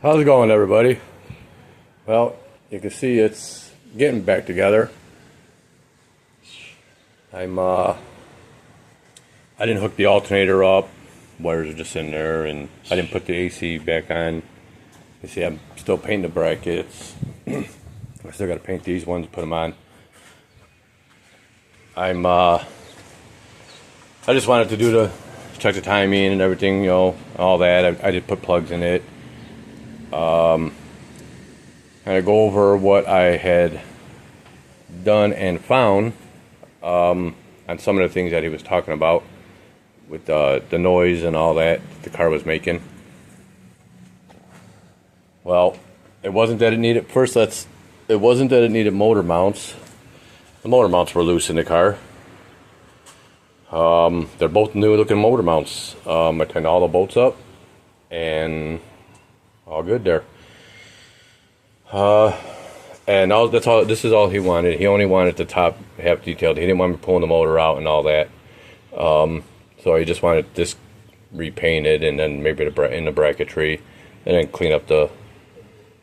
How's it going, everybody? Well, you can see it's getting back together. I didn't hook the alternator up. Wires are just in there, and I didn't put the AC back on. You see, I'm still painting the brackets. I still got to paint these ones, put them on. I just wanted to do check the timing and everything, you know, all that. I did put plugs in it. Kind of go over what I had done and found on some of the things that he was talking about with the noise and all that the car was making. Well, it wasn't that it needed it wasn't that it needed motor mounts. The motor mounts were loose in the car. They're both new looking motor mounts. I turned all the bolts up and all good there. And that's all. This is all he wanted. He only wanted the top half detailed. He didn't want me pulling the motor out and all that. So he just wanted this repainted, and then maybe in the bracketry, and then clean up the,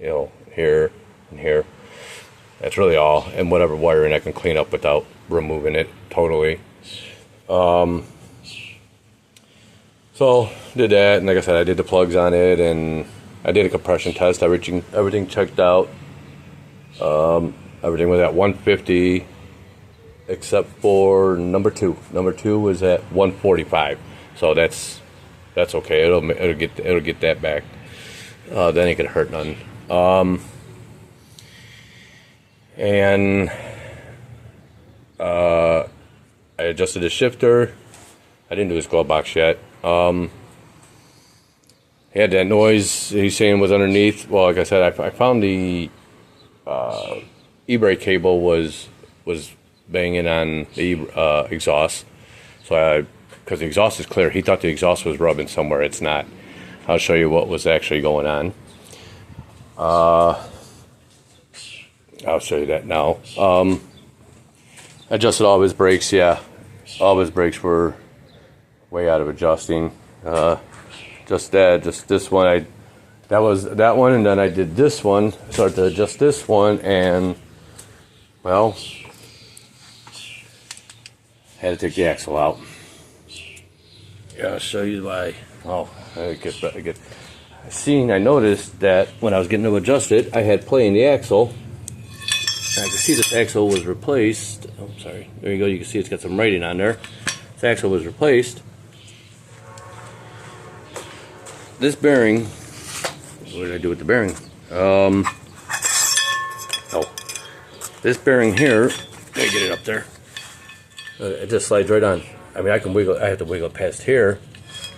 you know, here and here. That's really all. And whatever wiring I can clean up without removing it totally. So did that, and like I said, I did the plugs on it, and I did a compression test. Everything checked out. Everything was at 150 except for number two. Number two was at 145. So that's okay. It'll get that back. Then it could hurt none. And I adjusted the shifter. I didn't do his glove box yet. He had that noise he's saying was underneath. Well, like I said, I found the e-brake cable was banging on the exhaust. So because the exhaust is clear, he thought the exhaust was rubbing somewhere. It's not. I'll show you what was actually going on. I'll show you that now. Adjusted all of his brakes. Yeah, all of his brakes were way out of adjusting. Just this one. That was that one, and then I did this one. Started to adjust this one, and well, had to take the axle out. Yeah, I'll show you why. Oh, I noticed that when I was getting to adjust it, I had play in the axle. I can see this axle was replaced. Oh, sorry. There you go. You can see it's got some writing on there. This axle was replaced. This bearing. What did I do with the bearing? Oh, this bearing here. Let me get it up there. It just slides right on. I mean, I can wiggle. I have to wiggle it past here,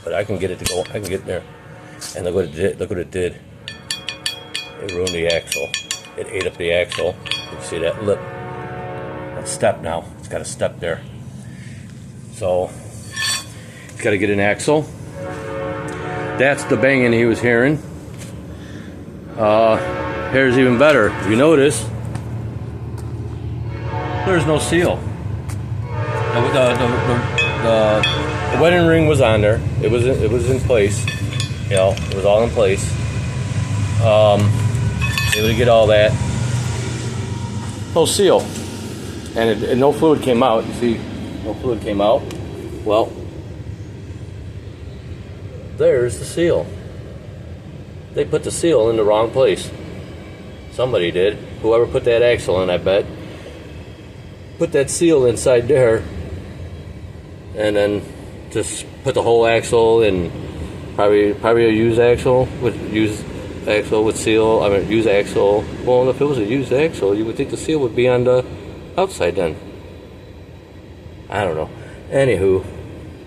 but I can get it to go. I can get there. And look what it did. Look what it did. It ruined the axle. It ate up the axle. You can see that lip. That step now. It's got a step there. So it's got to get an axle. That's the banging he was hearing. Here's even better. If you notice, there's no seal. The wedding ring was on there. It was in place. You know, it was all in place. Able to get all that. No seal, and no fluid came out. You see, no fluid came out. Well, there's the seal. They put the seal in the wrong place. Somebody did. Whoever put that axle in, I bet, put that seal inside there, and then just put the whole axle in. Probably a used axle with seal. I mean, used axle. Well, if it was a used axle, you would think the seal would be on the outside then. I don't know. Anywho,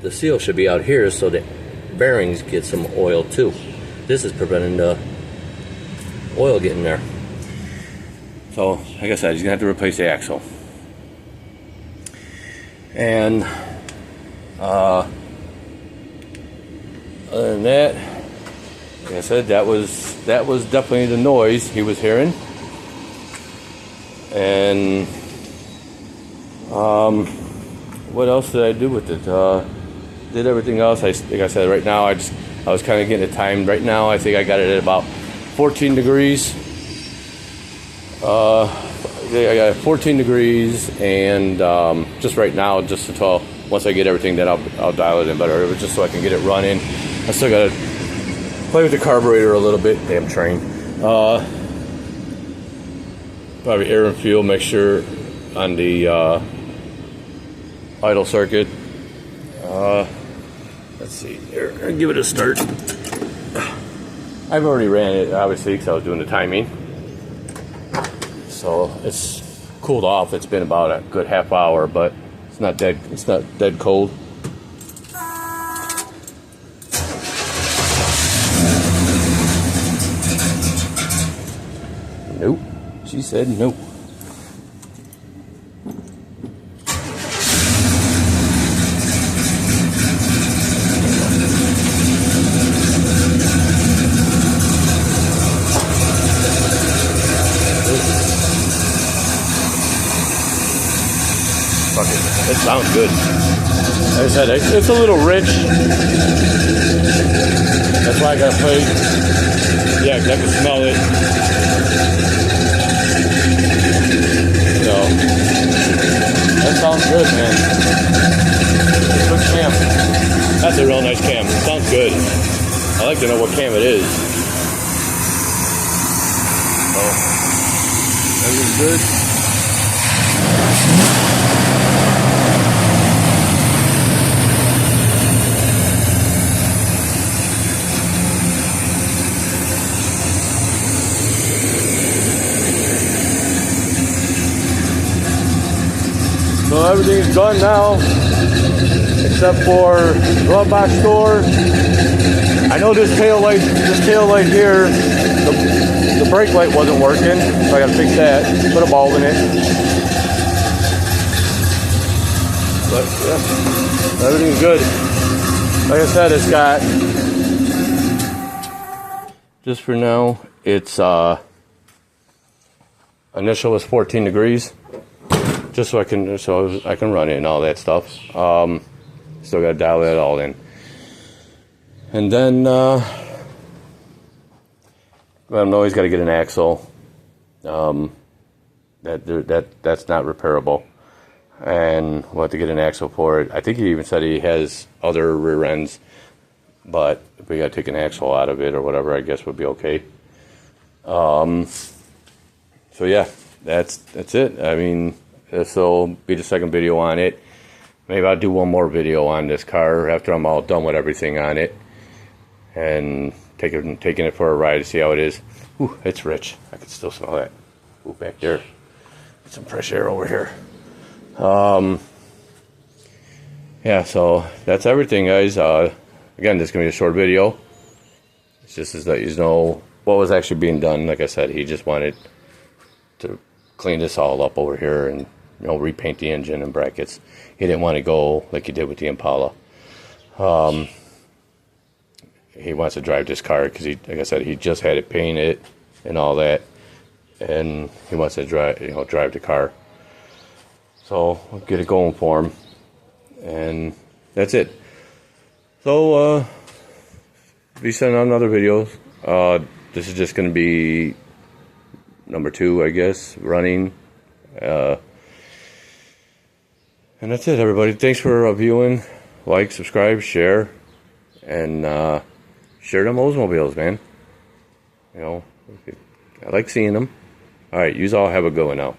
the seal should be out here so the bearings get some oil too. This is preventing the oil getting there. So, like I said, he's gonna have to replace the axle. And other than that, like I said, that was definitely the noise he was hearing. And what else did I do with it? Did everything else. Like I said, right now I was kind of getting it timed. Right now I think I got it at about 14 degrees. I got 14 degrees, and just right now, just until once I get everything, then I'll dial it in better. It was just so I can get it running. I still gotta play with the carburetor a little bit. Damn train. Probably air and fuel mixture on the idle circuit. Let's see here. I'll give it a start. I've already ran it, obviously, because I was doing the timing. So it's cooled off. It's been about a good half hour, but it's not dead. It's not dead cold. Nope. She said nope. It sounds good. Like I said, it's a little rich. That's why I gotta play. Yeah, I can smell it. So that sounds good, man. Good cam. That's a real nice cam. It sounds good. I like to know what cam it is. So everything's good. So everything's done now, except for glove box door. I know this tail light here, the brake light wasn't working, so I gotta fix that. Put a bulb in it. But yeah, everything's good. Like I said, it's got, just for now, it's initial was 14 degrees. Just so I can run it and all that stuff. Still got to dial that all in, and then I always got to get an axle. That's not repairable, and we'll have to get an axle for it. I think he even said he has other rear ends, but if we got to take an axle out of it or whatever, I guess would be okay. So yeah, that's it. I mean. This will be the second video on it. Maybe I'll do one more video on this car after I'm all done with everything on it. And taking it for a ride to see how it is. Ooh, it's rich. I can still smell that. Ooh, back there. Get some fresh air over here. Yeah, so that's everything, guys. Again, this is going to be a short video. It's just to let you know what was actually being done. Like I said, he just wanted to clean this all up over here and repaint the engine and brackets. He didn't want to go like he did with the Impala. He wants to drive this car because like I said, he just had it painted and all that, and he wants to drive the car. So we'll get it going for him, and that's it. So be sending out another videos. This is just going to be number 2, I guess, running. And that's it, everybody. Thanks for viewing. Like, subscribe, share, and share them Oldsmobiles, man. I like seeing them. All right, yous all have a good one now.